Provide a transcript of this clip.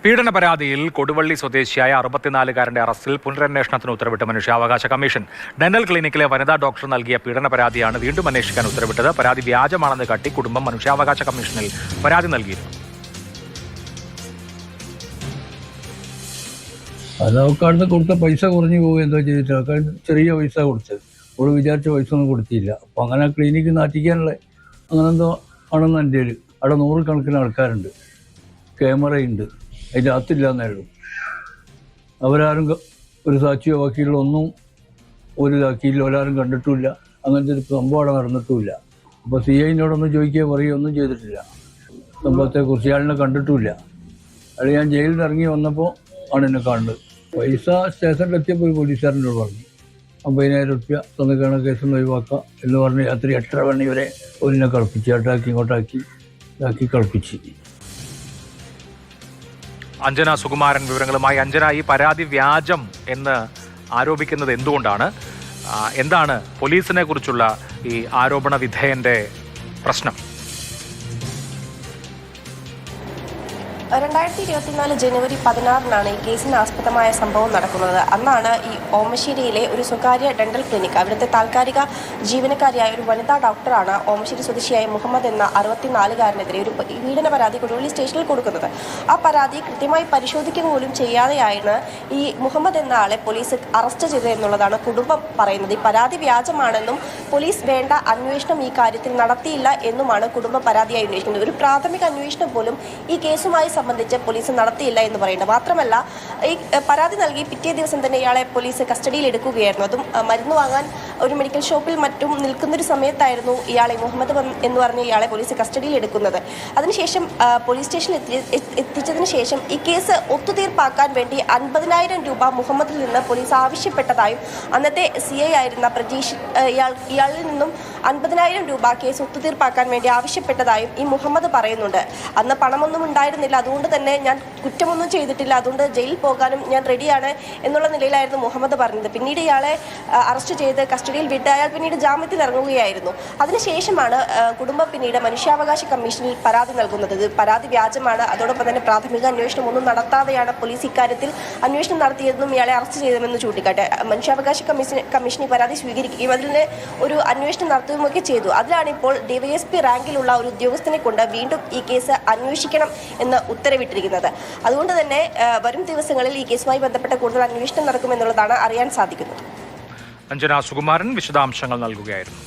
പീഡന പരാതിയിൽ കൊടുവള്ളി സ്വദേശിയായ 64-കാരന്റെ അറസ്റ്റിൽ പുനരന്വേഷണത്തിന് ഉത്തരവിട്ട് മനുഷ്യാവകാശ കമ്മീഷൻ. ഡെന്റൽ ക്ലിനിക്കിലെ വനിതാ ഡോക്ടർ നൽകിയ പീഡന പരാതിയാണ് വീണ്ടും അന്വേഷിക്കാൻ ഉത്തരവിട്ടത്. പരാതി വ്യാജമാണെന്ന് കാട്ടി കുടുംബം മനുഷ്യാവകാശ കമ്മീഷനിൽ പരാതി നൽകിയിരുന്നു. അതവക്കാടുന്ന് കൊടുത്ത പൈസ കുറഞ്ഞു പോകുക എന്തോ ചെയ്തിട്ട് അവർക്ക് ചെറിയ പൈസ കൊടുത്തത്. അവൾ വിചാരിച്ച പൈസ ഒന്നും കൊടുത്തില്ല. അപ്പോൾ അങ്ങനെ ക്ലിനിക്ക് നാട്ടിക്കാനുള്ള അങ്ങനെന്തോ ആണെന്ന് എൻ്റെ അവിടെ 100 കണക്കിന് ആൾക്കാരുണ്ട്, ക്യാമറയുണ്ട്, അതിൻ്റെ അകത്തില്ല എന്നേയുള്ളൂ. അവരാരും ഒരു സാക്ഷിയോ വക്കീലോ ഒന്നും ഒരു ഇതാക്കിയില്ല, ഒരാരും കണ്ടിട്ടുമില്ല. അങ്ങനത്തെ ഒരു സംഭവം അവിടെ നടന്നിട്ടുമില്ല. അപ്പോൾ CIനോടൊന്നും ചോദിക്കുകയോ പറയുകയോ ഒന്നും ചെയ്തിട്ടില്ല. സംഭവത്തെക്കുറിച്ച് ഇയാളിനെ കണ്ടിട്ടുമില്ല. അത് ഞാൻ ജയിലിൽ നിന്ന് ഇറങ്ങി വന്നപ്പോൾ ആണ് എന്നെ കാണുന്നത്. പൈസ സ്റ്റേഷനിലെത്തിയപ്പോൾ ഒരു പോലീസുകാരനോട് പറഞ്ഞു 50,000 റുപ്യ തന്നിക്കാണ് കേസിൽ നിന്ന് ഒഴിവാക്കാം എന്ന് പറഞ്ഞ് രാത്രി 8:30 മണി വരെ ഒരിനെ കളിപ്പിച്ച് ഏട്ടാക്കി ഇങ്ങോട്ടാക്കി ഇതാക്കി കളിപ്പിച്ച്. അഞ്ജന സുകുമാരൻ വിവരങ്ങളുമായി. അഞ്ജന, ഈ പരാതി വ്യാജം എന്ന് ആരോപിക്കുന്നത് എന്തുകൊണ്ടാണ്? എന്താണ് പോലീസിനെ കുറിച്ചുള്ള ഈ ആരോപണ വിധേയന്റെ പ്രശ്നം? 2024 ജനുവരി 16-നാണ് ഈ കേസിന് ആസ്പദമായ സംഭവം നടക്കുന്നത്. അന്നാണ് ഈ ഓമശ്ശേരിയിലെ ഒരു സ്വകാര്യ ഡെന്റൽ ക്ലിനിക്ക്, അവിടുത്തെ താൽക്കാലിക ജീവനക്കാരിയായ ഒരു വനിതാ ഡോക്ടറാണ് ഓമശ്ശേരി സ്വദേശിയായ മുഹമ്മദ് എന്ന 64-കാരനെതിരെ ഒരു പീഡന പരാതി കൊടുവള്ളി സ്റ്റേഷനിൽ കൊടുക്കുന്നത്. ആ പരാതി കൃത്യമായി പരിശോധിക്കുക പോലും ചെയ്യാതെയാണ് ഈ മുഹമ്മദ് എന്ന ആളെ പോലീസ് അറസ്റ്റ് ചെയ്തത് എന്നുള്ളതാണ് കുടുംബം പറയുന്നത്. ഈ പരാതി വ്യാജമാണെന്നും പോലീസ് വേണ്ട അന്വേഷണം ഈ കാര്യത്തിൽ നടത്തിയില്ല എന്നുമാണ് കുടുംബം പരാതിയായി അന്വേഷിക്കുന്നത്. ഒരു പ്രാഥമിക അന്വേഷണം പോലും ഈ കേസുമായി സംബന്ധിച്ച് പോലീസ് നടത്തിയില്ല എന്ന് പറയുന്നത്. മാത്രമല്ല, ഈ പരാതി നൽകി പിറ്റേ ദിവസം തന്നെ ഇയാളെ പോലീസ് കസ്റ്റഡിയിൽ എടുക്കുകയായിരുന്നു. അതും മരുന്ന് വാങ്ങാൻ ഒരു മെഡിക്കൽ ഷോപ്പിൽ മറ്റും നിൽക്കുന്നൊരു സമയത്തായിരുന്നു ഇയാളെ മുഹമ്മദ് എന്ന് പറഞ്ഞ ഇയാളെ പോലീസ് കസ്റ്റഡിയിൽ എടുക്കുന്നത്. അതിനുശേഷം പോലീസ് സ്റ്റേഷനിൽ എത്തിച്ചതിന് ശേഷം ഈ കേസ് ഒത്തുതീർപ്പാക്കാൻ വേണ്ടി 50,000 രൂപ മുഹമ്മദിൽ നിന്ന് പോലീസ് ആവശ്യപ്പെട്ടതായും അന്നത്തെ CI ആയിരുന്ന പ്രജീഷ് ഇയാളിൽ നിന്നും 50,000 രൂപ കേസ് ഒത്തുതീർപ്പാക്കാൻ വേണ്ടി ആവശ്യപ്പെട്ടതായും ഈ മുഹമ്മദ് പറയുന്നുണ്ട്. അന്ന് പണമൊന്നും ഉണ്ടായിരുന്നില്ല, അതുകൊണ്ട് തന്നെ ഞാൻ കുറ്റമൊന്നും ചെയ്തിട്ടില്ല, അതുകൊണ്ട് ജയിലിൽ പോകാനും ഞാൻ റെഡിയാണ് എന്നുള്ള നിലയിലായിരുന്നു മുഹമ്മദ് പറഞ്ഞത്. പിന്നീട് ഇയാളെ അറസ്റ്റ് ചെയ്ത് കസ്റ്റഡിയിൽ വിട്ട് അയാൾ പിന്നീട് ജാമ്യത്തിൽ ഇറങ്ങുകയായിരുന്നു. അതിനുശേഷമാണ് കുടുംബം പിന്നീട് മനുഷ്യാവകാശ കമ്മീഷനിൽ പരാതി നൽകുന്നത്. ഇത് പരാതി വ്യാജമാണ്, അതോടൊപ്പം തന്നെ പ്രാഥമിക അന്വേഷണം ഒന്നും നടത്താതെയാണ് പോലീസ് ഇക്കാര്യത്തിൽ അന്വേഷണം നടത്തിയതെന്നും ഇയാളെ അറസ്റ്റ് ചെയ്തതെന്ന് ചൂണ്ടിക്കാട്ടെ മനുഷ്യാവകാശ കമ്മീഷൻ ഈ പരാതി സ്വീകരിക്കുകയും അതിന് ഒരു അന്വേഷണം നടത്തുകയുമൊക്കെ ചെയ്തു. അതിലാണ് ഇപ്പോൾ DYSP റാങ്കിലുള്ള ഒരു ഉദ്യോഗസ്ഥനെ കൊണ്ട് വീണ്ടും ഈ കേസ് അന്വേഷിക്കണം എന്ന് ഉത്തരവിട്ടിരിക്കുന്നത്. അതുകൊണ്ട് തന്നെ വരും ദിവസങ്ങളിൽ ഈ കേസുമായി ബന്ധപ്പെട്ട കൂടുതൽ അന്വേഷണം നടക്കുമെന്നുള്ളതാണ് അറിയാൻ സാധിക്കുന്നത്. അഞ്ജന സുകുമാരൻ വിശദാംശങ്ങൾ നൽകുകയായിരുന്നു.